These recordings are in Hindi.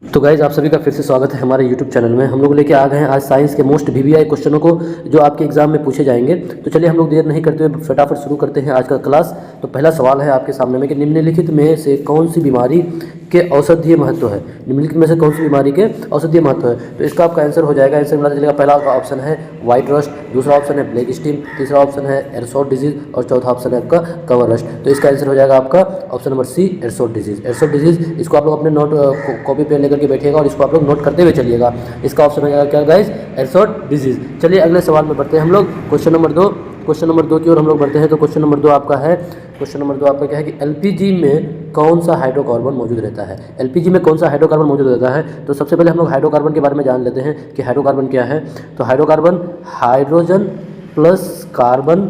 तो गाइज आप सभी का फिर से स्वागत है हमारे YouTube चैनल में। हम लोग लेके आ गए हैं आज साइंस के मोस्ट VVI क्वेश्चनों को जो आपके एग्जाम में पूछे जाएंगे। तो चलिए हम लोग देर नहीं करते हुए फटाफट शुरू करते हैं आज का क्लास। तो पहला सवाल है आपके सामने में कि निम्नलिखित में से कौन सी बीमारी के औषधीय महत्व है। निम्नलिखित में से कौन सी बीमारी के औषधीय महत्व है, तो इसका आपका आंसर हो जाएगा। आंसर मिला चलेगा। पहला आपका ऑप्शन है व्हाइट रस्ट, दूसरा ऑप्शन है ब्लैक स्टीम, तीसरा ऑप्शन है एरसोट डिजीज और चौथा ऑप्शन है आपका कवर रस्ट। तो इसका आंसर हो जाएगा आपका option number C, ergot disease. Ergot disease, इसको आप लोग अपने नोट कॉपी पेन लेकर के बैठिएगा और इसको आप लोग नोट करते हुए चलिएगा। इसका ऑप्शन हो जाएगा क्या गाइस, एरसोट डिजीज। चलिए अगले सवाल में बढ़ते हैं हम लोग। क्वेश्चन नंबर दो की ओर हम लोग बढ़ते हैं। तो क्वेश्चन नंबर दो आपका क्या है कि एलपीजी में कौन सा हाइड्रोकार्बन मौजूद रहता है। एलपीजी में कौन सा हाइड्रोकार्बन मौजूद रहता है, तो सबसे पहले हम लोग हाइड्रोकार्बन के बारे में जान लेते हैं कि हाइड्रोकार्बन क्या है। तो हाइड्रोकार्बन हाइड्रोजन प्लस कार्बन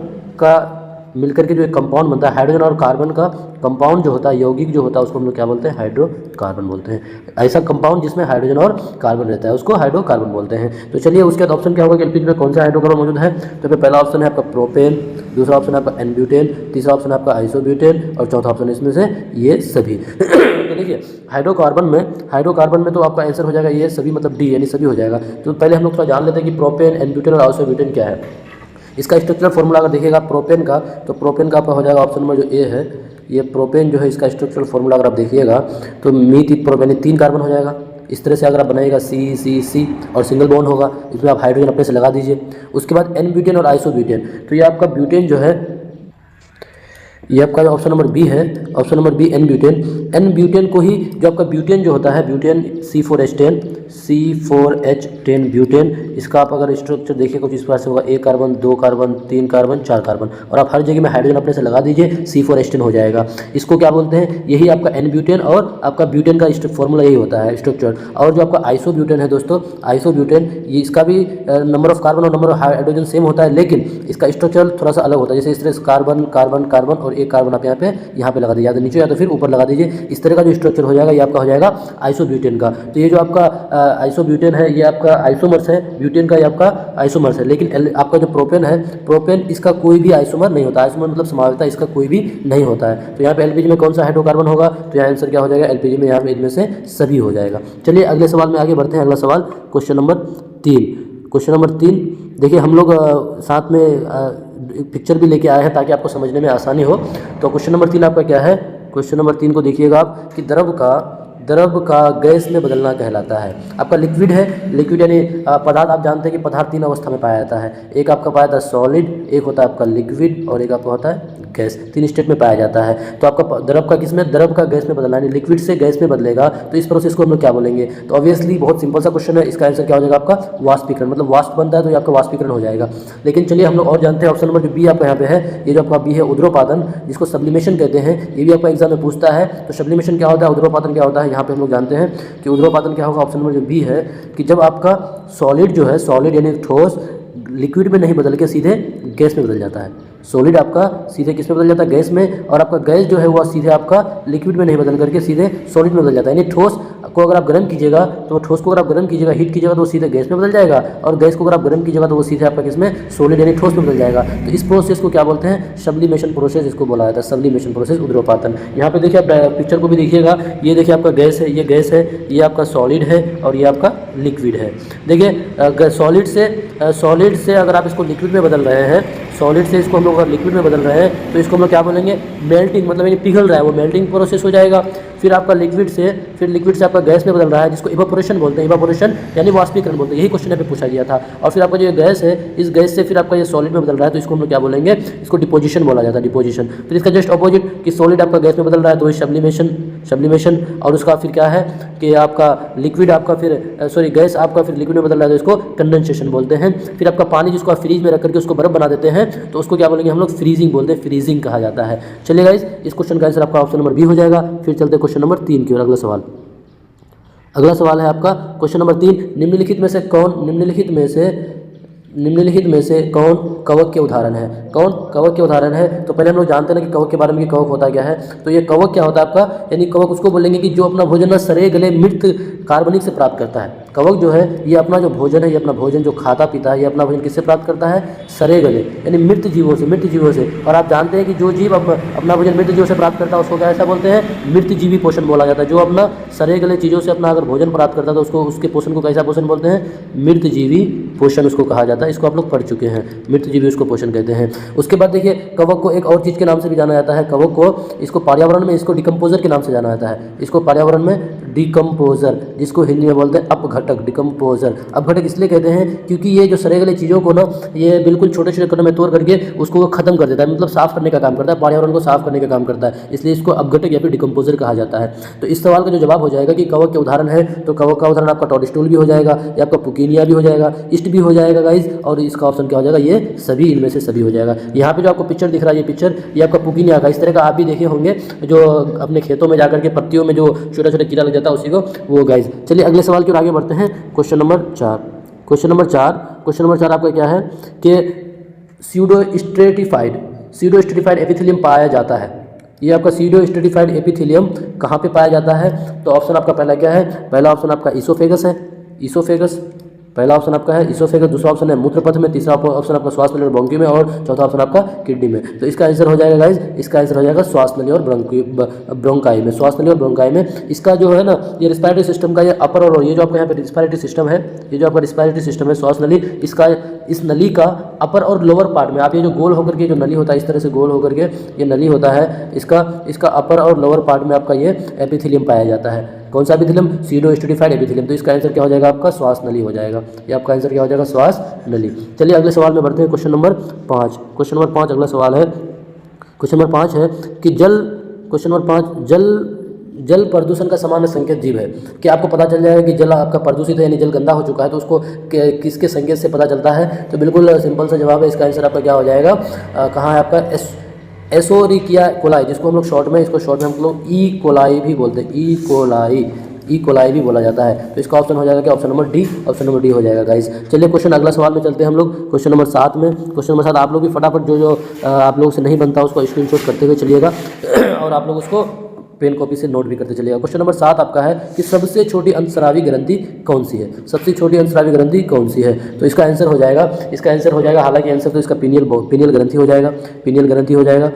का मिलकर के जो एक कंपाउंड बनता है, हाइड्रोजन और कार्बन का कंपाउंड जो होता है, यौगिक जो होता है, उसको हम लोग क्या बोलते हैं, हाइड्रोकार्बन बोलते हैं। ऐसा कंपाउंड जिसमें हाइड्रोजन और कार्बन रहता है उसको हाइड्रोकार्बन बोलते हैं। तो चलिए उसके बाद ऑप्शन क्या होगा कि एलपीजी में कौन सा हाइड्रोकार्बन मौजूद है। तो पहला ऑप्शन है आपका प्रोपेन, दूसरा ऑप्शन है आपका एन-ब्यूटेन, तीसरा ऑप्शन है आपका आइसोब्यूटेन और चौथा ऑप्शन इसमें से ये सभी। तो देखिए हाइड्रोकार्बन में तो आपका आंसर हो जाएगा ये सभी, मतलब डी यानी सभी हो जाएगा। तो पहले हम लोग थोड़ा जान लेते हैं कि प्रोपेन, एन-ब्यूटेन और आइसोब्यूटेन क्या है। इसका स्ट्रक्चरल फॉर्मूला अगर देखिएगा प्रोपेन का, तो प्रोपेन का आपका हो जाएगा ऑप्शन नंबर जो ए है। ये प्रोपेन जो है इसका स्ट्रक्चरल फॉर्मूला अगर आप देखिएगा तो मीथ प्रोपेन 3 कार्बन हो जाएगा। इस तरह से अगर आप बनाइएगा सी और सिंगल बॉन्ड होगा, इसमें आप हाइड्रोजन अपने से लगा दीजिए। उसके बाद एन ब्यूटेन और आइसोब्यूटेन, तो ये आपका ब्यूटेन जो है, ये आपका ऑप्शन नंबर बी है। Option number B n butane. N butane को ही जो आपका ब्यूटेन जो होता है, ब्यूटेन C4H10 ब्यूटेन, इसका आप अगर स्ट्रक्चर देखिए कुछ इस प्रकार से होगा, 1 कार्बन 2 कार्बन 3 कार्बन 4 कार्बन और आप हर जगह में हाइड्रोजन अपने से लगा दीजिए, C4H10 हो जाएगा। इसको क्या बोलते हैं, यही आपका एन ब्यूटेन और आपका ब्यूटेन का फॉर्मूला यही होता है स्ट्रक्चर। और जो आपका आइसोब्यूटेन है दोस्तों, आइसोब्यूटेन ये इसका भी नंबर ऑफ कार्बन और नंबर ऑफ हाइड्रोजन सेम होता है, लेकिन इसका स्ट्रक्चर थोड़ा सा अलग होता है। जैसे इस तरह से कार्बन कार्बन कार्बन और 1 कार्बन आप यहाँ पे लगा दीजिए, या तो नीचे या तो फिर ऊपर लगा दीजिए। इस तरह का जो स्ट्रक्चर हो जाएगा ये आपका हो जाएगा आइसोब्यूटेन का। तो ये जो आपका आइसोब्यूटेन है ये आपका आइसोमर्स है, ब्यूटेन का ये आपका आइसोमर्स है। लेकिन आपका जो प्रोपेन है, प्रोपेन इसका कोई भी आइसोमर नहीं होता। आइसोमर मतलब समावता, इसका कोई भी नहीं होता है। तो यहाँ पे एलपीजी में कौन सा हाइड्रोकार्बन होगा, तो यहाँ आंसर क्या हो जाएगा, एलपीजी में यहाँ पे इनमें से सभी हो जाएगा। चलिए अगले सवाल में आगे बढ़ते हैं। अगला सवाल क्वेश्चन नंबर 3। देखिए हम लोग साथ में पिक्चर भी लेके आए हैं ताकि आपको समझने में आसानी हो। तो क्वेश्चन नंबर 3 आपका क्या है, क्वेश्चन नंबर 3 को देखिएगा आप कि द्रव का गैस में बदलना कहलाता है। आपका लिक्विड है, लिक्विड यानी पदार्थ, आप जानते हैं कि पदार्थ 3 अवस्था में पाया जाता है। एक आपका पाया जाता है सॉलिड, एक होता है आपका लिक्विड और एक आपका होता है गैस। 3 स्टेट में पाया जाता है। तो आपका द्रव का किसमें, द्रव का गैस में बदलना, यानी लिक्विड से गैस में बदलेगा, तो इस प्रोसेस को हम लोग क्या बोलेंगे। तो ऑब्वियसली बहुत सिंपल सा क्वेश्चन है, इसका आंसर क्या हो जाएगा आपका वाष्पीकरण, मतलब वाष्प बनता है तो ये आपका वाष्पीकरण हो जाएगा। लेकिन चलिए हम लोग और जानते हैं। ऑप्शन नंबर जो बी आपका यहाँ पे है, ये जो आपका बी है उद्रोपादन, जिसको सब्लिमेशन कहते हैं, ये भी आपका एग्जाम में पूछता है। तो सब्लिमेशन क्या होता है, उद्रोपादन क्या होता है, यहाँ पे हम लोग जानते हैं कि उद्रोपादन क्या होगा। ऑप्शन नंबर जो बी है कि जब आपका सॉलिड जो है, सॉलिड यानी ठोस, लिक्विड में नहीं बदल के सीधे गैस में बदल जाता है। सॉलिड आपका सीधे किस में बदल जाता है, गैस में, और आपका गैस जो है वो सीधे आपका लिक्विड में नहीं बदल करके सीधे सॉलिड में बदल जाता है। यानी ठोस को अगर आप गर्म कीजिएगा, तो ठोस को अगर आप गर्म कीजिएगा, हीट कीजिएगा, तो वो सीधे गैस में बदल जाएगा, और गैस को अगर आप गर्म कीजिएगा तो वो सीधे आपका किसमें, सॉलिड यानी ठोस में बदल जाएगा। तो इस प्रोसेस को क्या बोलते हैं, सब्लिमेशन प्रोसेस इसको बोला जाता है, सब्लिमेशन प्रोसेस, उद्रोपातन। यहाँ पे देखिए आप पिक्चर को भी देखिएगा, ये देखिए आपका गैस है, ये गैस है, ये आपका सॉलिड है और ये आपका लिक्विड है। देखिए सॉलिड से अगर आप इसको लिक्विड में बदल रहे हैं, सॉलिड से इसको हम लोग अगर लिक्विड में बदल रहे हैं, तो इसको हम लोग क्या बोलेंगे, मेल्टिंग, मतलब यानी पिघल रहा है, वो मेल्टिंग प्रोसेस हो जाएगा। फिर आपका लिक्विड से आपका गैस में बदल रहा है, जिसको इवापोरेशन बोलते हैं, इवापोरेशन यानी वाष्पीकरण बोलते हैं। यही क्वेश्चन यहाँ पे पूछा गया था। और फिर आपका जो गैस है, इस गैस से फिर आपका ये सॉलिड में बदल रहा है, तो इसको हम लोग क्या बोलेंगे, इसको डिपोजिशन बोला जाता है, डिपोजिशन। फिर इसका जस्ट अपोजिट कि सॉलिड आपका गैस में बदल रहा है, तो सब्लिमेशन। और उसका फिर क्या है कि आपका लिक्विड आपका फिर गैस आपका फिर लिक्विड में बदल रहा है, तो इसको कंडेंसेशन बोलते हैं। फिर आपका पानी जिसको आप फ्रीज में रख करके उसको बर्फ बना देते हैं, तो उसको क्या बोलेंगे हम लोग, फ्रीजिंग बोलते हैं, फ्रीजिंग कहा जाता है। चलिए गाइस, इस क्वेश्चन का आंसर आपका ऑप्शन नंबर बी हो जाएगा। फिर चलते हैं क्वेश्चन नंबर 3 की ओर। अगला सवाल है आपका क्वेश्चन नंबर 3। निम्नलिखित में से कौन कवक के उदाहरण है। कौन कवक के उदाहरण है, तो पहले हम लोग जानते हैं कि कवक के बारे में, कि कवक होता क्या है। तो ये कवक क्या होता है आपका, यानी कवक उसको बोलेंगे कि जो अपना भोजन सरे गले मृत कार्बनिक से प्राप्त करता है। कवक जो है ये अपना जो भोजन है, ये अपना भोजन जो खाता पीता है, ये अपना भोजन किससे प्राप्त करता है? सरे गले यानी मृत जीवों से। और आप जानते हैं कि जो जीव अपना भोजन मृत जीवों से प्राप्त करता है उसको क्या ऐसा बोलते हैं? मृतजीवी पोषण बोला जाता है। जो अपना सरे गले चीज़ों से अपना अगर भोजन प्राप्त करता है तो उसको उसके पोषण को कैसा पोषण बोलते हैं? मृतजीवी पोषण उसको कहा जाता है। इसको आप लोग पढ़ चुके हैं, मृतजीवी उसको पोषण कहते हैं। उसके बाद देखिए कवक को एक और चीज़ के नाम से भी जाना जाता है। कवक को इसको पर्यावरण में इसको डिकम्पोजर के नाम से जाना जाता है। इसको पर्यावरण में डिकम्पोजर, जिसको हिंदी में बोलते हैं अपघटक, डिकम्पोजर। अपघटक इसलिए कहते हैं क्योंकि ये जो सड़े गले चीज़ों को ना ये बिल्कुल छोटे छोटे कणों में तोड़ करके उसको खत्म कर देता है, मतलब साफ करने का काम करता है, पर्यावरण को साफ करने का काम करता है, इसलिए इसको अपघटक या फिर डिकम्पोजर कहा जाता है। तो इस सवाल का जो जवाब हो जाएगा कि कवक के उदाहरण है, तो कवक का उदाहरण आपका टोडस्टूल भी हो जाएगा, या आपका पुकीनिया भी हो जाएगा, ईस्ट भी हो जाएगा गाइज, और इसका ऑप्शन क्या हो जाएगा? ये सभी, इनमें से सभी हो जाएगा। यहाँ पे जो आपको पिक्चर दिख रहा है, ये पिक्चर ये आपका पुकीनिया का, इस तरह का आप भी देखे होंगे जो अपने खेतों में जाकर के पत्तियों में जो छोटा छोटा कीड़ा लग जाता है उसी को, वो गाइज। चलिए अगले सवाल की ओर आगे बढ़ते हैं। Question number 4। क्वेश्चन नंबर 4 आपका क्या है कि स्यूडो स्ट्रेटिफाइड एपिथेलियम पाया जाता है। ये आपका स्यूडो स्ट्रेटिफाइड एपिथेलियम कहाँ पे पाया जाता है? तो ऑप्शन आपका पहला क्या है? पहला ऑप्शन आपका ईसोफेगस है, ईसोफेगस पहला ऑप्शन आपका है ईसोफेगस, दूसरा ऑप्शन है मूत्रपथ में, तीसरा ऑप्शन आपका श्वास नली और ब्रोंकी में, और चौथा ऑप्शन आपका किडनी में। तो इसका आंसर हो जाएगा गाइज, इसका आंसर हो जाएगा श्वास नली और ब्रोंकाई में, श्वास नली और ब्रोंकाई में। इसका जो है ना ये रिस्पायरेटरी सिस्टम का ये अपर और ये जो आपका यहाँ पे रिस्पायरेटरी सिस्टम है, ये जो आपका रिस्पायरेटरी सिस्टम है श्वास नली, इसका इस नली का अपर और लोअर पार्ट में आप ये जो गोल होकर के जो नली होता है, इस तरह से गोल होकर के ये नली होता है, इसका अपर और लोअर पार्ट में आपका ये एपिथेलियम पाया जाता है। कौन सा एपिथेलियम? Pseudo stratified epithelium. तो इसका आंसर क्या हो जाएगा? आपका श्वास नली हो जाएगा। ये आपका आंसर क्या हो जाएगा? श्वास नली। चलिए अगले सवाल में बढ़ते हैं। Question number 5। क्वेश्चन नंबर 5 अगला सवाल है। क्वेश्चन नंबर 5 है कि क्वेश्चन नंबर 5 जल प्रदूषण का सामान्य संकेत जीव है। कि आपको पता चल जाएगा कि जल आपका प्रदूषित है यानी जल गंदा हो चुका है, तो उसको किसके संकेत से पता चलता है? तो बिल्कुल सिंपल सा जवाब है, इसका आंसर आपका क्या हो जाएगा? कहाँ है आपका? एसोरिकिया कोलाई, जिसको हम लोग शॉर्ट में हम लोग ई कोलाई भी बोलते हैं, ई कोलाई भी बोला जाता है। तो इसका ऑप्शन हो जाएगा क्या? Option number D, option number D हो जाएगा गाइस। चलिए क्वेश्चन अगला सवाल में चलते हैं हम लोग। क्वेश्चन नंबर 7 में, क्वेश्चन नंबर 7 आप लोग भी फटाफट जो आप लोगों से नहीं बनता उसको स्क्रीनशॉट करते हुए चलिएगा और आप लोग उसको पेन कॉपी से नोट भी करते चलिएगा। क्वेश्चन नंबर 7 आपका है कि सबसे छोटी अंतस्रावी ग्रंथि कौन सी है? सबसे छोटी अंतस्रावी ग्रंथि कौन सी है? तो इसका आंसर हो जाएगा, हालांकि आंसर तो इसका पीनियल ग्रंथि हो जाएगा,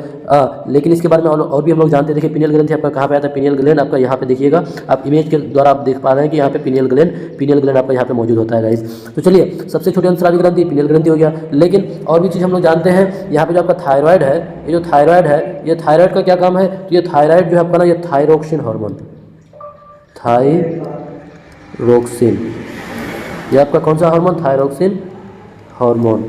लेकिन इसके बारे में और भी हम लोग जानते हैं। देखिए पीनियल ग्रंथि आपका कहाँ पे आता है? पीनियल ग्लैंड आपका यहाँ पे देखिएगा, आप इमेज के द्वारा आप देख पा रहे हैं कि यहाँ पे पीनियल ग्लैंड आपका यहाँ पे मौजूद होता है गाइस। तो चलिए सबसे छोटी अंतस्रावी ग्रंथि पीनियल ग्रंथि हो गया, लेकिन और भी चीज़ हम लोग जानते हैं। यहाँ पे जो आपका थायराइड है, ये थायराइड का क्या काम है? तो ये थायराइड जो है आपका ना, ये थायरोक्सिन हार्मोन, थायरोक्सिन, ये आपका कौन सा हार्मोन? थायरोक्सिन हार्मोन,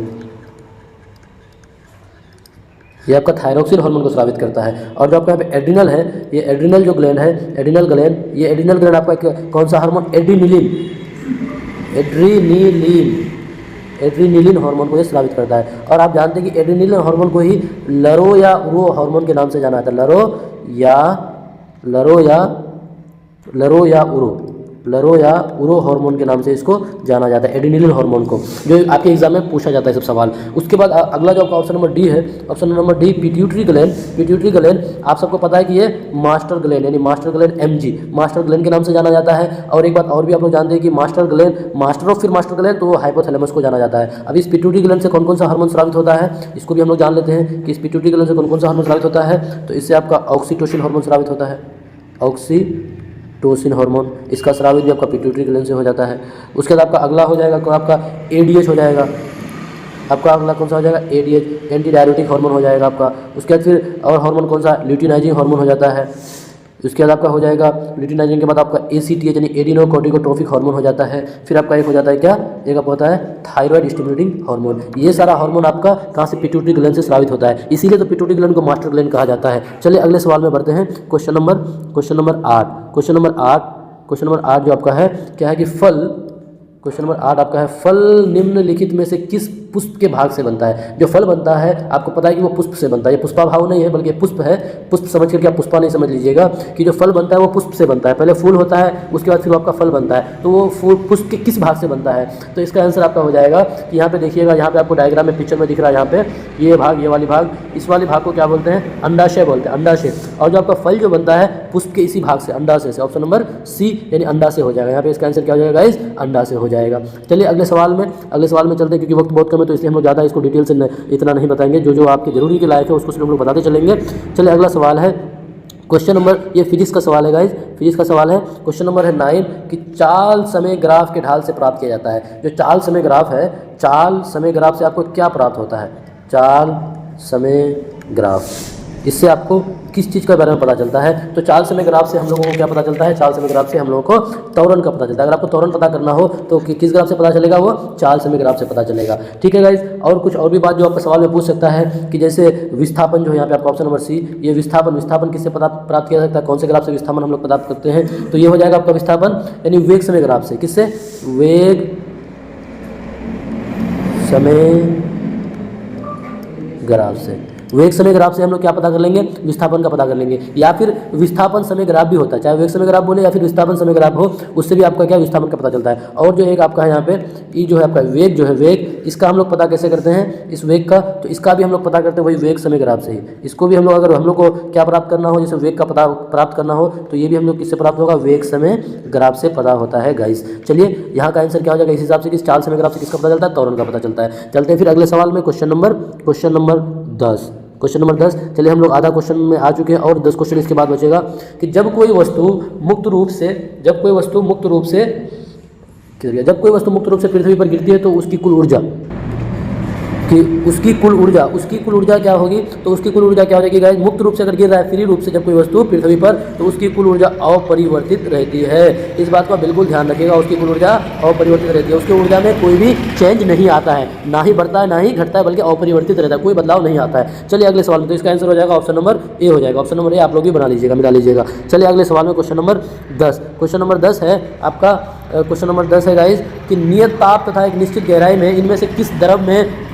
ये आपका थायरोक्सिन हार्मोन को स्रावित करता है। और जो आपका यहाँ पे एड्रिनल है, ये एड्रिनल जो ग्लैंड है, एड्रिनल ग्लैंड आपका कौन सा हार्मोन? एड्रीनिलिन हार्मोन को ये स्रावित करता है। और आप जानते हैं कि एड्रीनिलिन हार्मोन को ही लरो या उरो हार्मोन के नाम से जाना जाता है। लरो या उरो हार्मोन के नाम से इसको जाना जाता है, एड्रीनिलिन हार्मोन को, जो आपके एग्जाम में पूछा जाता है सब सवाल। उसके बाद अगला जो आपका ऑप्शन नंबर डी है, option number D pituitary gland आप सबको पता है कि ये मास्टर ग्लैंड यानी master gland MG, master gland के नाम से जाना जाता है। और एक बात और भी आप लोग जानते हैं कि मास्टर ग्लैंड तो हाइपोथैलेमस को जाना जाता है। अब इस पिट्यूटरी ग्लैंड से कौन कौन सा हार्मोन स्रावित होता है, इसको भी हम लोग जान लेते हैं कि इस पिट्यूटरी ग्लैंड से कौन कौन सा हार्मोन स्रावित होता है। तो इससे आपका ऑक्सीटोसिन हार्मोन स्रावित होता है, ऑक्सीटोसिन हार्मोन, इसका स्रावित भी आपका पिट्यूटरी ग्लैंड से हो जाता है। उसके बाद आपका अगला हो जाएगा आपका एडीएच हो जाएगा, आपका अगला कौन सा हो जाएगा? एडीएच, एंटी डायरेटिक हार्मोन हो जाएगा आपका। उसके बाद फिर और हार्मोन कौन सा? ल्यूटिनाइजिंग हार्मोन हो जाता है। उसके बाद आपका हो जाएगा ल्यूटिनाइजिंग के बाद आपका एसीटीएच यानी एडिनोकोर्टिकोट्रोफिक हार्मोन हो जाता है। फिर आपका एक हो जाता है क्या? एक आपका होता है थायराइड स्टिमुलेटिंग हार्मोन। ये सारा हार्मोन आपका कहाँ से? पिट्यूटरी ग्लैंड से स्रावित होता है, इसीलिए तो पिट्यूटरी ग्लैंड को मास्टर ग्लैंड कहा जाता है। चलिए अगले सवाल में बढ़ते हैं। क्वेश्चन नंबर 8 जो आपका है क्या है कि क्वेश्चन नंबर 8 आपका है फल निम्नलिखित में से किस पुष्प के भाग से बनता है? जो फल बनता है आपको पता है कि वो पुष्प से बनता है, ये पुष्पा भाव नहीं है बल्कि पुष्प है। पुष्प समझ करके आप पुष्पा नहीं समझ लीजिएगा कि जो फल बनता है वो पुष्प से बनता है। पहले फूल होता है, उसके बाद फिर आपका फल बनता है, तो वो फूल पुष्प के किस भाग से बनता है? तो इसका आंसर आपका हो जाएगा कि यहाँ पे देखिएगा, यहाँ पे आपको डायग्राम में पिक्चर में दिख रहा है, यहाँ पे ये वाली भाग, इस वाले भाग को क्या बोलते हैं? अंडाशय बोलते हैं, अंडाशय। और जो आपका फल जो बनता है पुष्प के इसी भाग से, अंडाशय से। ऑप्शन नंबर सी यानी अंडा से हो जाएगा। यहाँ पे इसका आंसर क्या हो जाएगा गाइस, अंडा से हो जाएगा। चलिए अगले सवाल में चलते हैं, क्योंकि वक्त बहुत कम है तो इसलिए हम लोग ज़्यादा इसको डिटेल से इतना नहीं बताएंगे, जो आपकी जरूरी की लाइफ है उसको सिर्फ हम लोग बताते चलेंगे। चलिए अगला सवाल है क्वेश्चन नंबर, ये फिजिक्स का सवाल है गाइस, फिजिक्स का सवाल है। क्वेश्चन नंबर है 9 कि चाल समय ग्राफ के ढाल से प्राप्त किया जाता है। जो चाल समय ग्राफ है, चाल समय ग्राफ से आपको क्या प्राप्त होता है, चाल समय ग्राफ, इससे आपको किस चीज़ के बारे में पता चलता है। तो चाल समय ग्राफ से हम लोगों को क्या पता चलता है, चाल समय ग्राफ से हम लोगों को त्वरण का पता चलता है। अगर आपको त्वरण पता करना हो तो किस ग्राफ से पता चलेगा, वो चाल समय ग्राफ से पता चलेगा। ठीक है गाइज, और कुछ और भी बात जो आपका सवाल में पूछ सकता है कि जैसे विस्थापन जो है यहाँ पे आपका ऑप्शन नंबर सी, ये विस्थापन किससे प्राप्त किया जा सकता है, कौन से ग्राफ से विस्थापन हम लोग प्राप्त करते हैं, तो ये हो जाएगा आपका विस्थापन यानी वेग समय ग्राफ से। किससे, वेग समय ग्राफ से। वेग समय ग्राफ से हम लोग क्या पता कर लेंगे, विस्थापन का पता कर लेंगे, या फिर विस्थापन समय ग्राफ भी होता है, चाहे वेग समय ग्राफ बोले या फिर विस्थापन समय ग्राफ हो, उससे भी आपका क्या विस्थापन का पता चलता है। और जो एक आपका है यहाँ पे ये जो है आपका वेग, जो है वेग, इसका हम लोग पता कैसे करते हैं, इस वेग का, तो इसका भी हम लोग पता करते हैं वही वेग समय ग्राफ से ही। इसको भी हम लोग, अगर हम लोग को क्या प्राप्त करना हो, जैसे वेग का पता प्राप्त करना हो, तो ये भी हम लोग किससे प्राप्त होगा, वेग समय ग्राफ से पता होता है गाइस। चलिए यहाँ का आंसर क्या हो जाएगा इस हिसाब से कि चाल समय ग्राफ से किसका पता चलता है, त्वरण का पता चलता है। चलते हैं फिर अगले सवाल में, क्वेश्चन नंबर 10। चलिए हम लोग आधा क्वेश्चन में आ चुके हैं और 10 क्वेश्चन इसके बाद बचेगा कि जब कोई वस्तु मुक्त रूप से पृथ्वी पर गिरती है तो उसकी कुल ऊर्जा क्या होगी, तो उसकी कुल ऊर्जा क्या हो जाएगी गाइस, मुक्त रूप से अगर गिर रहा है, फ्री रूप से जब कोई वस्तु पृथ्वी पर, तो उसकी कुल ऊर्जा अपरिवर्तित रहती है। इस बात का बिल्कुल ध्यान रखिएगा, उसकी कुल ऊर्जा अपरिवर्तित रहती है, उसकी ऊर्जा में कोई भी चेंज नहीं आता है, ना ही बढ़ता है ना ही घटता है, बल्कि अपरिवर्तित रहता है, कोई बदलाव नहीं आता है। चलिए अगले सवाल में, तो इसका आंसर हो जाएगा ऑप्शन नंबर ए हो जाएगा। ऑप्शन नंबर ए आप लोग भी बना लीजिएगा, मिला लीजिएगा। चलिए अगले सवाल में क्वेश्चन नंबर 10 है आपका, क्वेश्चन नंबर 10 है गाइस कि नियत ताप तथा एक निश्चित गहराई में इनमें से किस द्रव में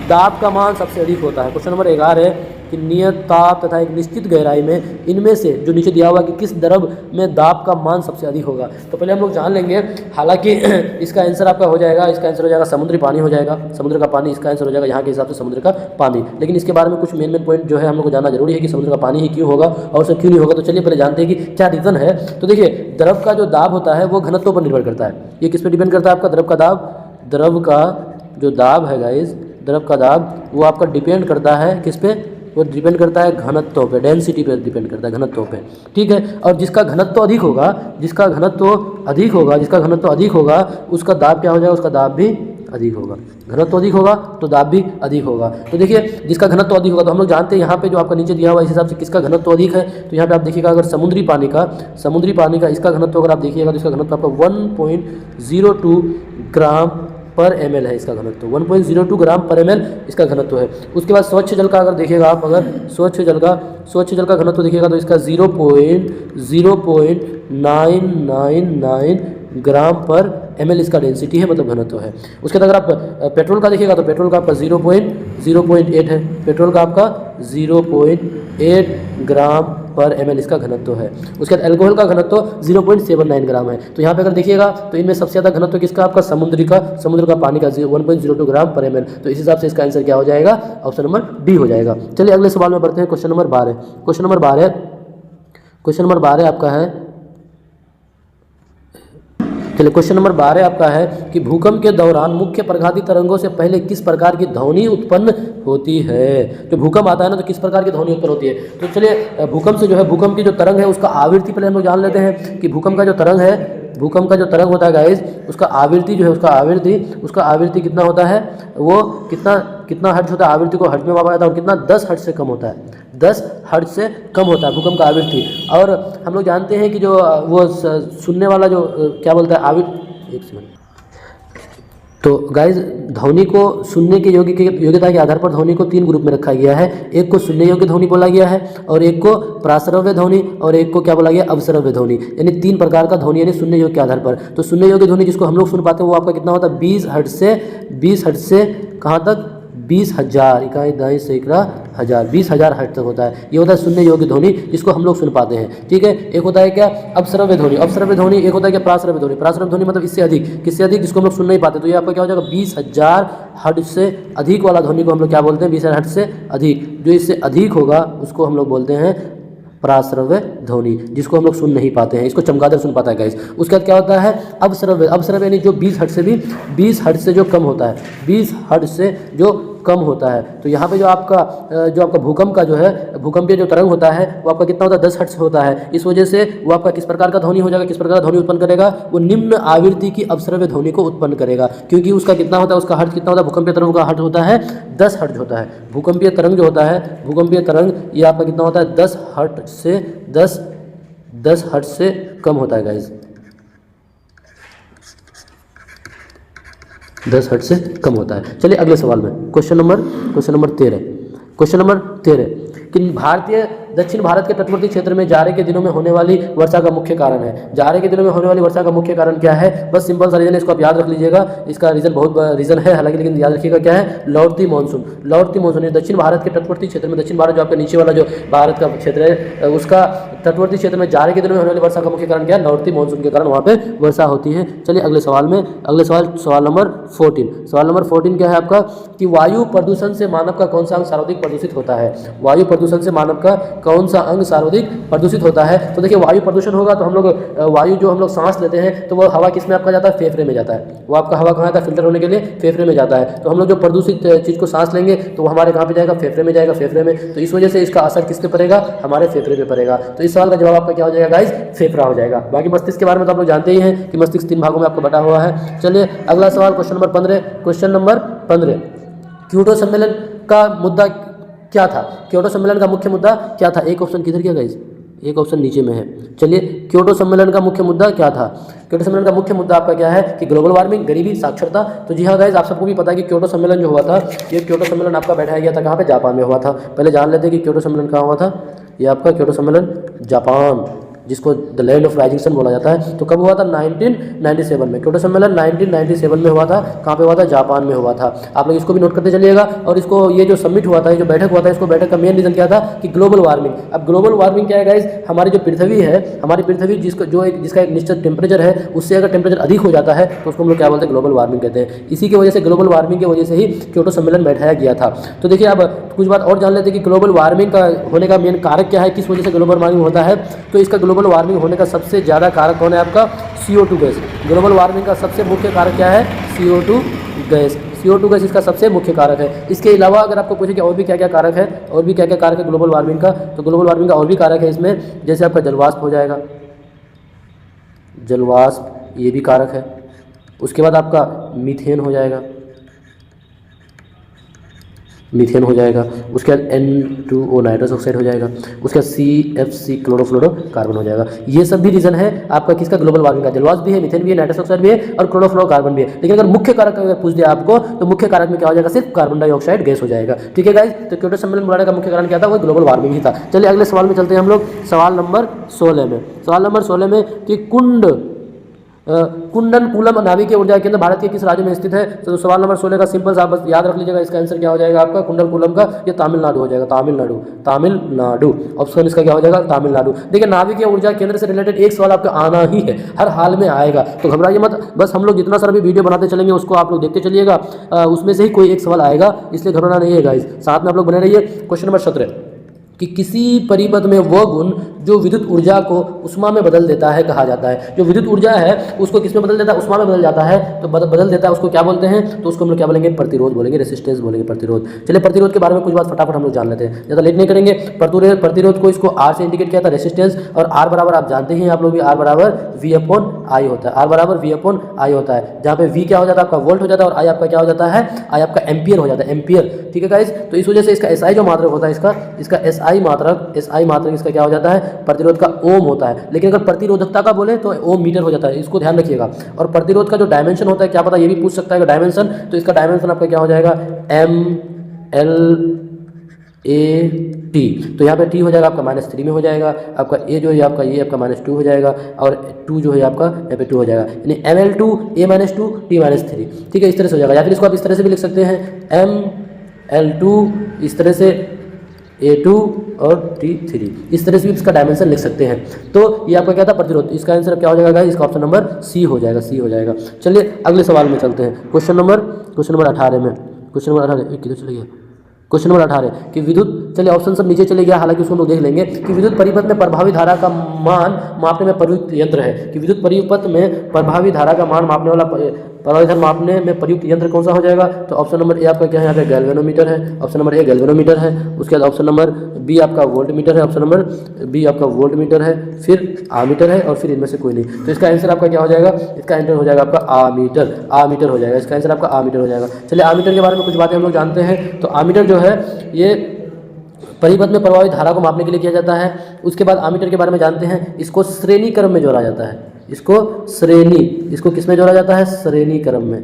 दाब का मान सबसे अधिक होता है। क्वेश्चन नंबर 11 है कि नियत ताप तथा एक निश्चित गहराई में इनमें से, जो नीचे दिया हुआ कि किस द्रव में दाब का मान सबसे अधिक होगा। तो पहले हम लोग जान लेंगे, हालांकि इसका आंसर आपका हो जाएगा, समुद्री पानी हो जाएगा, समुद्र का पानी इसका आंसर हो जाएगा, यहाँ के हिसाब से समुद्र का पानी। लेकिन इसके बारे में कुछ मेन पॉइंट जो है हम लोग को जानना जरूरी है कि समुद्र का पानी ही क्यों होगा और उससे क्यों नहीं होगा। तो चलिए पहले जानते हैं कि क्या रीज़न है। तो देखिए, द्रव का जो दाब होता है वो घनत्व पर निर्भर करता है। ये किस पर डिपेंड करता है आपका, द्रव का जो दाब है गाइज, द्रव का दाब वो आपका डिपेंड करता है किस पे, वो डिपेंड करता है घनत्व पे, डेंसिटी पे डिपेंड करता है, घनत्व पे। ठीक है, और जिसका घनत्व अधिक होगा, उसका दाब क्या हो जाएगा, उसका दाब भी अधिक होगा। घनत्व अधिक होगा तो दाब भी अधिक होगा। तो देखिए, जिसका घनत्व अधिक होगा, तो हम लोग जानते हैं यहाँ पे जो आपका नीचे दिया हुआ इस हिसाब से किसका घनत्व अधिक है, तो यहाँ पे आप देखिएगा अगर समुद्री पानी का इसका घनत्व अगर आप देखिएगा तो इसका घनत्व आपका 1.02 ग्राम पर ml है। इसका घनत्व 1.02 ग्राम पर ml इसका घनत्व है। उसके बाद स्वच्छ जल का अगर देखिएगा आप, अगर स्वच्छ जल का घनत्व देखिएगा तो इसका 0.0999 ग्राम पर ml इसका डेंसिटी है, मतलब घनत्व है। उसके बाद अगर आप पेट्रोल का देखिएगा तो पेट्रोल का आपका 0.8 है, पेट्रोल का आपका 0.8 ग्राम पर ml इसका घनत्व है। उसके बाद एल्कोहल का घनत्व 0.79 ग्राम है। तो यहाँ पे अगर देखिएगा तो इनमें सबसे ज़्यादा घनत्व किसका, आपका समुद्र का पानी का 1.02 ग्राम पर ml। तो इस हिसाब से इसका आंसर क्या हो जाएगा, ऑप्शन नंबर डी हो जाएगा। चलिए अगले सवाल में बढ़ते हैं, क्वेश्चन नंबर 12 आपका है, चलिए क्वेश्चन नंबर 12 आपका है कि भूकंप के दौरान मुख्य प्रघाती तरंगों से पहले किस प्रकार की ध्वनि उत्पन्न होती है। जो भूकंप आता है ना, तो किस प्रकार की ध्वनि उत्पन्न होती है। तो चलिए भूकंप से जो है, भूकंप की जो तरंग है उसका आवृत्ति पहले हम लोग जान लेते हैं कि भूकंप का जो तरंग होता है गाइस, उसका आवृत्ति कितना होता है, वो कितना हर्ट्ज होता है, आवृत्ति को हर्ट्ज में मापा जाता है, और कितना 10 हर्ट्ज से कम होता है, 10 हर्ट्ज से कम होता है भूकंप का आवृत्ति। और हम लोग जानते हैं कि जो वो सुनने वाला जो क्या बोलता है आवृत्ति, एक सेकंड, तो गाइज ध्वनि को सुनने की योग्यता के आधार पर ध्वनि को 3 ग्रुप में रखा गया है। एक को सुनने योग्य ध्वनि बोला गया है, और एक को प्राश्रव्य ध्वनि, और एक को क्या बोला गया, अवश्रव्य ध्वनि। यानी 3 प्रकार का ध्वनि यानी सुनने योग्य के आधार पर। तो सुनने योग्य ध्वनि जिसको हम लोग सुन पाते हैं वो आपका कितना होता है, 20 हर्ट्ज से कहाँ तक, 20,000 इकाई दाई सैकड़ा हज़ार, 20,000 हर्ट्ज तक होता है। ये होता है सुनने योग्य ध्वनि जिसको हम लोग सुन पाते हैं। ठीक है, एक होता है क्या, अवश्रव्य ध्वनि, एक होता है क्या, प्राश्रव्य ध्वनि मतलब इससे अधिक, किससे अधिक, जिसको हम लोग सुन नहीं पाते। तो ये आपका क्या हो जाएगा, 20,000 हर्ट्ज से अधिक वाला ध्वनि को हम लोग क्या बोलते हैं, 20,000 हर्ट्ज से अधिक। जो इससे अधिक होगा उसको हम लोग बोलते हैं प्राश्रव्य ध्वनि, जिसको हम लोग सुन नहीं पाते हैं, इसको चमगादड़ सुन पाता है गाइस। उसके बाद क्या होता है अपस्रव्य। अपस्रव्य यानी जो 20 हर्ट्ज से भी 20 हर्ट्ज से जो कम होता है, 20 हर्ट्ज से जो कम होता है। तो यहाँ पे जो आपका भूकंप का जो है भूकंपीय जो तरंग होता है वो आपका कितना होता है 10 हर्ट्ज होता है। इस वजह से वो आपका किस प्रकार का ध्वनि हो जाएगा, किस प्रकार का ध्वनि उत्पन्न करेगा, वो निम्न आवृत्ति की अपस्रव्य ध्वनि को उत्पन्न करेगा, क्योंकि उसका कितना होता है, उसका हर्ट्ज कितना होता है, भूकंपीय तरंग का हर्ट्ज होता है 10 हर्ट्ज होता है। भूकंपीय तरंग जो होता है, भूकंपीय तरंग ये आपका कितना होता है 10 हर्ट्ज से 10 हर्ट्ज से कम होता है गाइज, 10 हर्ट्ज से कम होता है। चलिए अगले सवाल में क्वेश्चन नंबर 13 कि भारतीय दक्षिण भारत के तटवर्ती क्षेत्र में जाड़े के दिनों में होने वाली वर्षा का मुख्य कारण है। जाड़े के दिनों में होने वाली वर्षा का मुख्य कारण क्या है, बस सिंपल सा रीजन है, इसको आप याद रख लीजिएगा। इसका रीजन बहुत रीजन है हालांकि, लेकिन याद रखिएगा क्या है, लौटती मानसून। लौटती मानसून दक्षिण भारत के तटवर्ती क्षेत्र में, दक्षिण भारत जो आपके नीचे वाला जो भारत का क्षेत्र है उसका तटवर्ती क्षेत्र में जाड़े के दिनों में होने वाली वर्षा का मुख्य कारण क्या है, लौटती मानसून के कारण वहाँ पे वर्षा होती है। चलिए अगले सवाल में, सवाल नंबर 14। सवाल नंबर 14 क्या है आपका कि वायु प्रदूषण से मानव का कौन सा अंग सर्वाधिक प्रदूषित होता है। वायु प्रदूषण से मानव का कौन सा अंग सर्वाधिक प्रदूषित होता है। तो देखिए वायु प्रदूषण होगा तो हम लोग वायु जो हम लोग सांस लेते हैं तो वो हवा किस में आपका जाता है, फेफड़े में जाता है। वो आपका हवा कहाँ जाता है, फिल्टर होने के लिए फेफड़े में जाता है। तो हम लोग जो प्रदूषित चीज़ को सांस लेंगे तो वो हमारे कहाँ पे जाएगा, फेफड़े में जाएगा, फेफड़े में। तो इस वजह से इसका असर किस पे पड़ेगा, हमारे फेफड़े पे पड़ेगा। तो इस सवाल का जवाब आपका क्या हो जाएगा गाइस, फेफड़ा हो जाएगा। बाकी मस्तिष्क के बारे में तो आप लोग जानते ही हैं कि मस्तिष्क 3 भागों में आपको बटा हुआ है। चलिए अगला सवाल क्वेश्चन नंबर 15। क्योटो सम्मेलन का मुद्दा क्या था, क्योटो सम्मेलन का मुख्य मुद्दा क्या था। एक ऑप्शन किधर गया गाइस, एक ऑप्शन नीचे में है। चलिए क्योटो सम्मेलन का मुख्य मुद्दा क्या था। क्योटो सम्मेलन का मुख्य मुद्दा आपका क्या है कि ग्लोबल वार्मिंग, गरीबी, साक्षरता। तो जी हाँ गाइस, आप सबको भी पता है कि क्योटो सम्मेलन जो हुआ था, ये क्योटो सम्मेलन आपका बैठाया गया था कहाँ पे, जापान में हुआ था। पहले जान लेते हैं कि क्योटो सम्मेलन कहाँ हुआ था। ये आपका क्योटो सम्मेलन जापान, जिसको the land of rising sun बोला जाता है। तो कब हुआ था, 1997 में। क्योटो सम्मेलन 1997 में हुआ था। कहाँ पे हुआ था, जापान में हुआ था। आप लोग इसको भी नोट करते चलिएगा। और इसको ये जो समिट हुआ था, ये जो बैठक हुआ था, इसको बैठक का मेन रीजन क्या था कि ग्लोबल वार्मिंग। अब ग्लोबल वार्मिंग क्या है गाइस, हमारी जो पृथ्वी है, हमारी पृथ्वी जिसका एक निश्चित टेम्परेचर है, उससे अगर टेम्परेचर अधिक हो जाता है तो उसको हम लोग क्या बोलते हैं, ग्लोबल वार्मिंग कहते हैं। इसी की वजह से ग्लोबल वार्मिंग की वजह से ही क्योटो सम्मेलन बैठाया गया था। तो देखिए अब कुछ बात और जान लेते हैं कि ग्लोबल वार्मिंग का होने का मेन कारक क्या है, किस वजह से ग्लोबल वार्मिंग होता है। तो इसका ग्लोबल वार्मिंग होने का सबसे ज़्यादा कारक कौन है, आपका CO2 गैस। ग्लोबल वार्मिंग का सबसे मुख्य कारक क्या है, CO2 गैस। CO2 गैस इसका सबसे मुख्य कारक है। इसके अलावा अगर आपको पूछे कि और भी क्या क्या कारक है, और भी क्या क्या कारक है ग्लोबल वार्मिंग का, तो ग्लोबल वार्मिंग का और भी कारक है इसमें, जैसे आपका जलवाष्प हो जाएगा, जलवाष्प ये भी कारक है। उसके बाद आपका मीथेन हो जाएगा, मीथेन हो जाएगा। उसके बाद N2O नाइट्रस ऑक्साइड हो जाएगा। उसके बाद CFC क्लोरोफ्लोरोकार्बन हो जाएगा। ये सब भी रीजन है आपका किसका, ग्लोबल वार्मिंग का। जलवाष्प भी है, मीथेन भी है, नाइट्रस ऑक्साइड भी है और क्लोरोफ्लोरोकार्बन भी है। लेकिन अगर मुख्य कारक अगर पूछ दिया आपको तो मुख्य कारक में क्या हो जाएगा, सिर्फ कार्बन डाइऑक्साइड गैस हो जाएगा। ठीक है गाइस, तो क्योटो सम्मेलन बुलाने का मुख्य कारण क्या था, वो ग्लोबल वार्मिंग ही था। चलिए अगले सवाल में चलते हैं हम लोग, सवाल नंबर 16 में। सवाल नंबर 16 में कि कुंडनकुलम नाभिकीय ऊर्जा केंद्र भारत के किस राज्य में स्थित है। तो सवाल नंबर 16 का सिंपल सा बस याद रख लीजिएगा, इसका आंसर क्या हो जाएगा आपका, कुंडनकुलम का ये तमिलनाडु हो जाएगा, तमिलनाडु। ऑप्शन इसका क्या हो जाएगा, तमिलनाडु। देखिए नाभिकीय ऊर्जा केंद्र से रिलेटेड एक सवाल आपका आना ही है, हर हाल में आएगा, तो घबराइए मत। बस हम लोग जितना सारा भी वीडियो बनाते चलेंगे उसको आप लोग देखते चलिएगा, उसमें से ही कोई एक सवाल आएगा, इसलिए घबराना नहीं है गाइस। साथ में आप लोग बने रहिए। क्वेश्चन नंबर 17 कि किसी परिपथ में वह गुण जो विद्युत ऊर्जा को उष्मा में बदल देता है कहा जाता है। जो विद्युत ऊर्जा है उसको किस में बदल देता है, उष्मा में बदल जाता है। तो बदल देता है उसको क्या बोलते हैं, तो उसको हम लोग क्या बोलेंगे, प्रतिरोध बोलेंगे, रेसिस्टेंस बोलेंगे, प्रतिरोध। चलिए प्रतिरोध के बारे में कुछ बात फटाफट हम लोग जान लेते हैं, ज़्यादा लेट नहीं करेंगे। प्रतिरोध को इसको R से इंडिकेट किया था, रेसिस्टेंस। और R बराबर आप जानते हैं आप लोग भी, R बराबर V/I होता है, R बराबर V/I होता है। जहाँ पे V क्या हो जाता है आपका, वोल्ट हो जाता है, और I आपका क्या हो जाता है, I आपका एम्पियर हो जाता है, एम्पियर। ठीक है गाइस, तो इस वजह से इसका SI जो मात्रक होता है, इसका SI मात्रक इसका क्या हो जाता है, प्रतिरोध का ओम होता है। लेकिन अगर प्रतिरोधकता का बोले तो ओम मीटर हो जाता है, इसको ध्यान रखिएगा। और प्रतिरोध का जो डायमेंशन होता है, क्या पता ये भी पूछ सकता है डायमेंशन, तो इसका डायमेंशन आपका क्या हो जाएगा, MLAT। तो यहाँ पे T हो जाएगा आपका -3 में हो जाएगा, आपका A जो है आपका ये आपका -2 हो जाएगा, और 2 जो है आपका यहाँ पे 2 हो जाएगा, यानी ML2 A-2 T-3। ठीक है, इस तरह से हो जाएगा। या फिर इसको आप इस तरह से भी लिख सकते हैं, ML2 इस तरह से, A2 और T3, इस तरह से भी इसका डायमेंशन लिख सकते हैं। तो ये आपका क्या था, प्रतिरोध। इसका आंसर क्या हो जाएगा, इसका ऑप्शन नंबर C हो जाएगा, C हो जाएगा। चलिए अगले सवाल में चलते हैं, क्वेश्चन नंबर 18 में। क्वेश्चन नंबर 18 किधर चले गया, क्वेश्चन नंबर 18 कि विद्युत, चलिए ऑप्शन सब नीचे चले गया, हालांकि उसको हम लोग देख लेंगे कि विद्युत परिपथ में प्रभावी धारा का मान मापने में प्रयुक्त यंत्र है, कि विद्युत परिपथ में प्रभावी धारा का मान मापने वाला प्रभावी धारा मापने में प्रयुक्त यंत्र कौन सा हो जाएगा? तो ऑप्शन नंबर ए आपका क्या है, यहाँ पे गैल्वेनोमीटर है, ऑप्शन नंबर ए गैल्वेनोमीटर है। उसके बाद ऑप्शन नंबर बी आपका वोल्टमीटर है, ऑप्शन नंबर बी आपका वोल्टमीटर है, फिर आमीटर है, और फिर इनमें से कोई नहीं। तो इसका आंसर आपका क्या हो जाएगा? इसका आंसर हो जाएगा आपका आमीटर, आमीटर हो जाएगा, इसका आंसर आपका आमीटर हो जाएगा। चलिए आमीटर के बारे में कुछ बातें हम लोग जानते हैं। तो आमीटर जो है ये परिपथ में प्रवाहित धारा को मापने के लिए किया जाता है। उसके बाद आमीटर के बारे में जानते हैं, इसको श्रेणी क्रम में जोड़ा जाता है, इसको किस में जोड़ा जाता है? श्रेणी क्रम में।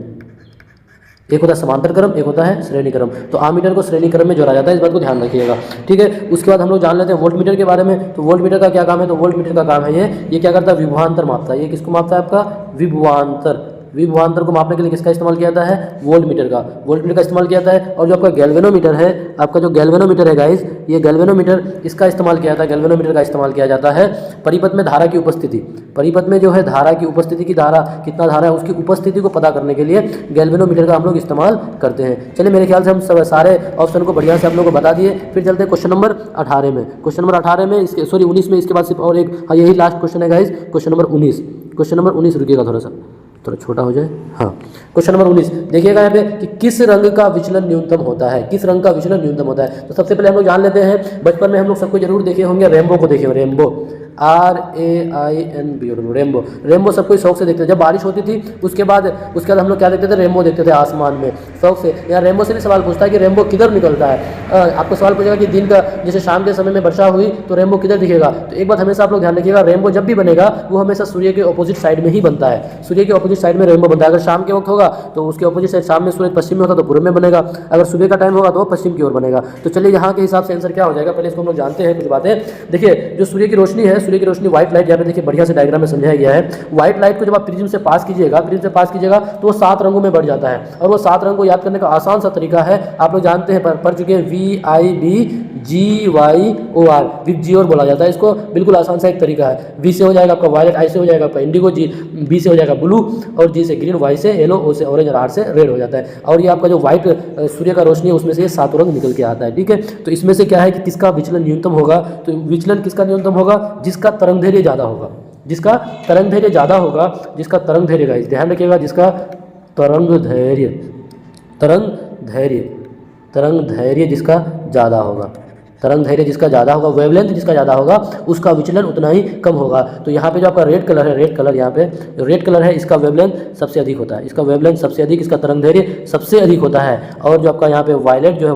एक होता है समांतर क्रम, एक होता है श्रेणी क्रम। तो आमीटर को श्रेणी क्रम में जोड़ा जाता है, इस बात को ध्यान रखिएगा, ठीक है। उसके बाद हम लोग जान लेते हैं वोल्टमीटर के बारे में। तो वोल्टमीटर का क्या काम है? तो वोल्टमीटर का काम है ये क्या करता है? विभवांतर मापता है। ये किसको मापता है? आपका विभवांतर। विभवांतर को मापने के लिए किसका इस्तेमाल किया जाता है? वोल्टमीटर का, वोल्टमीटर का इस्तेमाल किया जाता है। और जो आपका गैल्वेनोमीटर है, आपका जो गैल्वेनोमीटर है गाइस, ये गैल्वेनोमीटर इसका इस्तेमाल किया जाता है, गैल्वेनोमीटर का इस्तेमाल किया जाता है परिपथ में धारा की उपस्थिति, परिपथ में जो है धारा की उपस्थिति की धारा कितना धारा है उसकी उपस्थिति को पता करने के लिए गैल्वेनोमीटर का हम लोग इस्तेमाल करते हैं। चलिए मेरे ख्याल से हम सब सारे ऑप्शन को बढ़िया से आप लोगों को बता दिए। फिर चलते हैं क्वेश्चन नंबर 18 में। क्वेश्चन नंबर 18 में इसके 19 में, इसके बाद सिर्फ और एक, हाँ यही लास्ट क्वेश्चन है guys, question number 19। Question number 19 रुकिएगा थोड़ा छोटा हो जाए। हाँ क्वेश्चन नंबर 19 देखिएगा यहाँ पे कि किस रंग का विचलन न्यूनतम होता है, किस रंग का विचलन न्यूनतम होता है। तो सबसे पहले हम लोग जान लेते हैं, बचपन में हम लोग सबको जरूर देखे होंगे, रेनबो को देखे, रेनबो, RAINBO, रेनबो। रेनबो सबको शौक से देखते थे। जब बारिश होती थी उसके बाद हम लोग क्या देखते थे? रेनबो देखते थे आसमान में शौक से। यहाँ रेनबो से भी सवाल पूछता है कि रेनबो किधर निकलता है। आपको सवाल पूछेगा कि दिन का जैसे शाम के समय में वर्षा हुई तो रेनबो किधर दिखेगा। तो एक बात हमेशा आप लोग ध्यान रखिएगा, रेनबो जब भी बनेगा वो हमेशा सूर्य के ऑपोजिट साइड में ही बनता है, सूर्य के ऑपोजिट साइड में रेनबो बनता है। अगर शाम के वक्त होगा तो उसके ऑपोजिट साइड, शाम में सूरज पश्चिम में होता तो पूर्व में बनेगा, अगर सुबह का टाइम होगा तो पश्चिम की ओर बनेगा। तो चलिए यहाँ के हिसाब से आंसर क्या हो जाएगा, पहले इसको हम लोग जानते हैं कुछ बातें। देखिए जो सूर्य की रोशनी है, सूर्य की रोशनी व्हाइट लाइट, यहाँ पे देखिए बढ़िया से डायग्राम में समझाया गया है। व्हाइट लाइट को जब आप प्रिज्म से पास कीजिएगा तो वो 7 रंगों में बढ़ जाता है। और वो 7 रंग को याद करने का आसान सा तरीका है, आप लोग जानते हैं, पढ़ चुके हैं, VIBGYOR, विबजियोर बोला जाता है इसको। बिल्कुल आसान सा एक तरीका है। V से हो जाएगा आपका वायलेट, I से हो जाएगा आपका इंडिगो, B से हो जाएगा ब्लू, और G से ग्रीन, Y से येलो, O से ऑरेंज, और R से रेड हो जाता है। और ये आपका जो व्हाइट सूर्य का रोशनी है उसमें से ये 7 रंग निकल के आता है, ठीक है। तो इसमें से क्या है कि किसका विचलन न्यूनतम होगा? तो विचलन किसका न्यूनतम होगा? जिसका तरंग दैर्घ्य ज़्यादा होगा, जिसका तरंग दैर्घ्य ज़्यादा होगा, जिसका तरंग दैर्घ्य गाइस ध्यान रखिएगा, जिसका तरंग धैर्य जिसका ज़्यादा होगा, तरंग धैर्य जिसका ज़्यादा होगा, वेवलेंथ जिसका ज़्यादा होगा, उसका विचलन उतना ही कम होगा। तो यहाँ पे जो आपका रेड कलर है, रेड कलर यहाँ पे जो रेड कलर है, इसका वेवलेंथ सबसे अधिक होता है, इसका वेवलेंथ सबसे अधिक, इसका तरंग धैर्य सबसे अधिक होता है। और जो आपका यहाँ पे वायलेट जो है,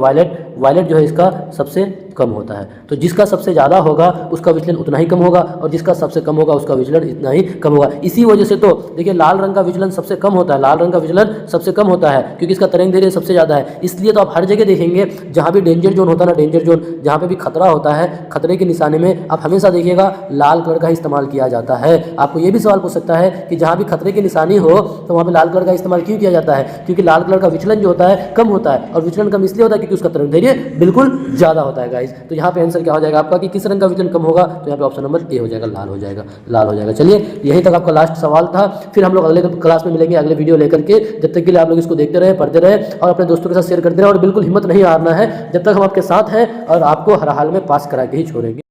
वायलेट जो है इसका सबसे कम होता है। तो जिसका सबसे ज़्यादा होगा उसका विचलन उतना ही कम होगा, और जिसका सबसे कम होगा उसका विचलन इतना ही कम होगा। इसी वजह से तो देखिए लाल रंग का विचलन सबसे कम होता है, लाल रंग का विचलन सबसे कम होता है क्योंकि इसका तरंग दैर्घ्य सबसे ज़्यादा है। इसलिए तो आप हर जगह देखेंगे जहाँ भी डेंजर जोन होता है ना, डेंजर जोन जहाँ पे भी खतरा होता है, खतरे के निशाने में आप हमेशा देखिएगा लाल कलर का इस्तेमाल किया जाता है। आपको ये भी सवाल पूछ सकता है कि जहाँ भी खतरे की निशानी हो तो वहाँ पे लाल कलर का इस्तेमाल क्यों किया जाता है? क्योंकि लाल कलर का विचलन जो होता है कम होता है, और विचलन कम इसलिए होता है क्योंकि उसका तरंग दैर्घ्य बिल्कुल ज़्यादा होता है गाइस। तो यहाँ पे आंसर क्या हो जाएगा आपका कि किस रंग का विचलन कम होगा? तो यहाँ पे ऑप्शन नंबर ए हो जाएगा, लाल हो जाएगा, लाल हो जाएगा। चलिए यहीं तक आपका लास्ट सवाल था, फिर हम लोग अगले क्लास में मिलेंगे अगले वीडियो लेकर के। जब तक के लिए आप लोग इसको देखते रहे, पढ़ते रहे और अपने दोस्तों के साथ शेयर करते रहे, और बिल्कुल हिम्मत नहीं हारना है, जब तक हम आपके साथ हैं और आपको हर हाल में पास करा के ही छोड़ेंगे।